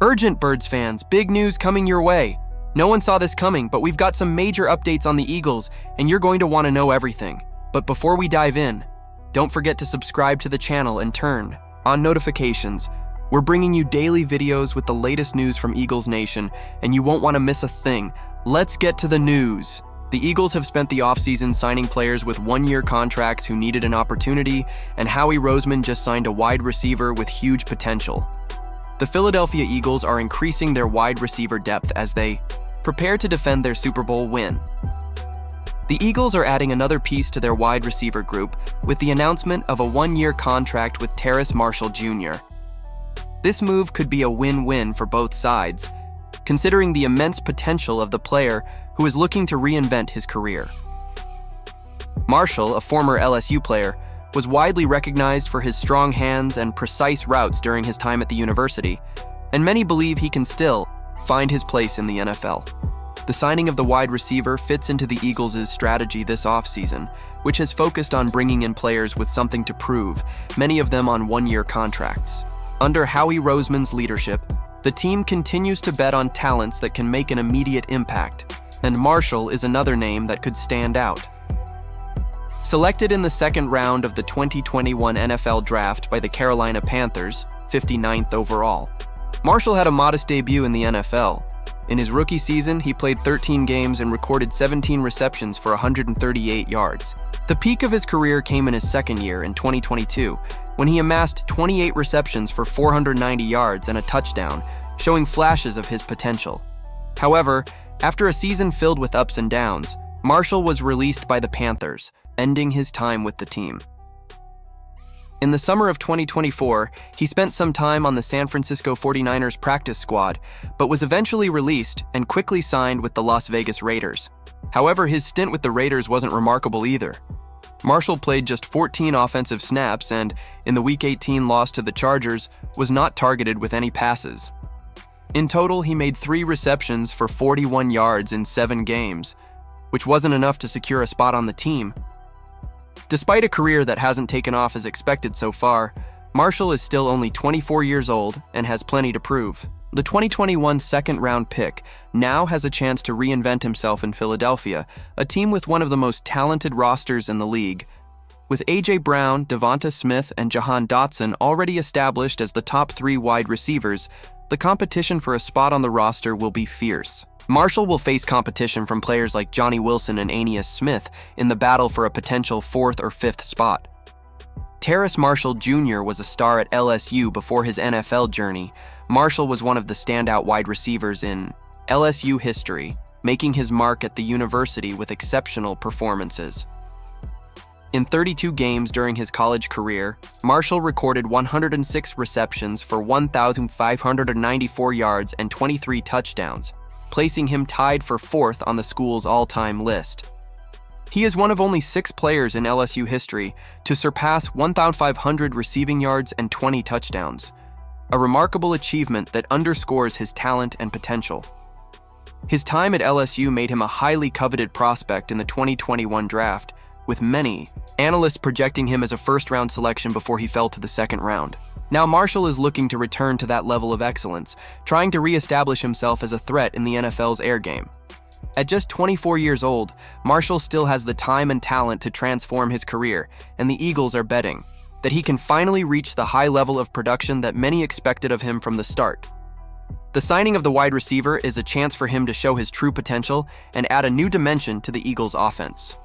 Urgent Birds fans, big news coming your way. No one saw this coming, but we've got some major updates on the Eagles, and you're going to want to know everything. But before we dive in, don't forget to subscribe to the channel and turn on notifications. We're bringing you daily videos with the latest news from Eagles Nation, and you won't want to miss a thing. Let's get to the news. The Eagles have spent the offseason signing players with one-year contracts who needed an opportunity, and Howie Roseman just signed a wide receiver with huge potential. The Philadelphia Eagles are increasing their wide receiver depth as they prepare to defend their Super Bowl win. The Eagles are adding another piece to their wide receiver group with the announcement of a one-year contract with Terrace Marshall Jr. This move could be a win-win for both sides, considering the immense potential of the player who is looking to reinvent his career. Marshall, a former LSU player, was widely recognized for his strong hands and precise routes during his time at the university, and many believe he can still find his place in the NFL. The signing of the wide receiver fits into the Eagles' strategy this offseason, which has focused on bringing in players with something to prove, many of them on one-year contracts. Under Howie Roseman's leadership, the team continues to bet on talents that can make an immediate impact, and Marshall is another name that could stand out. Selected in the second round of the 2021 NFL Draft by the Carolina Panthers, 59th overall, Marshall had a modest debut in the NFL. In his rookie season, he played 13 games and recorded 17 receptions for 138 yards. The peak of his career came in his second year in 2022, when he amassed 28 receptions for 490 yards and a touchdown, showing flashes of his potential. However, after a season filled with ups and downs, Marshall was released by the Panthers, ending his time with the team. In the summer of 2024, he spent some time on the San Francisco 49ers practice squad, but was eventually released and quickly signed with the Las Vegas Raiders. However, his stint with the Raiders wasn't remarkable either. Marshall played just 14 offensive snaps and, in the Week 18 loss to the Chargers, was not targeted with any passes. In total, he made 3 receptions for 41 yards in 7 games, which wasn't enough to secure a spot on the team. Despite a career that hasn't taken off as expected so far, Marshall is still only 24 years old and has plenty to prove. The 2021 second-round pick now has a chance to reinvent himself in Philadelphia, a team with one of the most talented rosters in the league. With A.J. Brown, Devonta Smith, and Jahan Dotson already established as the top 3 wide receivers, the competition for a spot on the roster will be fierce. Marshall will face competition from players like Johnny Wilson and Aeneas Smith in the battle for a potential 4th or 5th spot. Terrace Marshall Jr. was a star at LSU before his NFL journey. Marshall was one of the standout wide receivers in LSU history, making his mark at the university with exceptional performances. In 32 games during his college career, Marshall recorded 106 receptions for 1,594 yards and 23 touchdowns, placing him tied for 4th on the school's all-time list. He is one of only 6 players in LSU history to surpass 1,500 receiving yards and 20 touchdowns, a remarkable achievement that underscores his talent and potential. His time at LSU made him a highly coveted prospect in the 2021 draft, with many analysts projecting him as a first-round selection before he fell to the second round. Now Marshall is looking to return to that level of excellence, trying to re-establish himself as a threat in the NFL's air game. At just 24 years old, Marshall still has the time and talent to transform his career, and the Eagles are betting that he can finally reach the high level of production that many expected of him from the start. The signing of the wide receiver is a chance for him to show his true potential and add a new dimension to the Eagles' offense.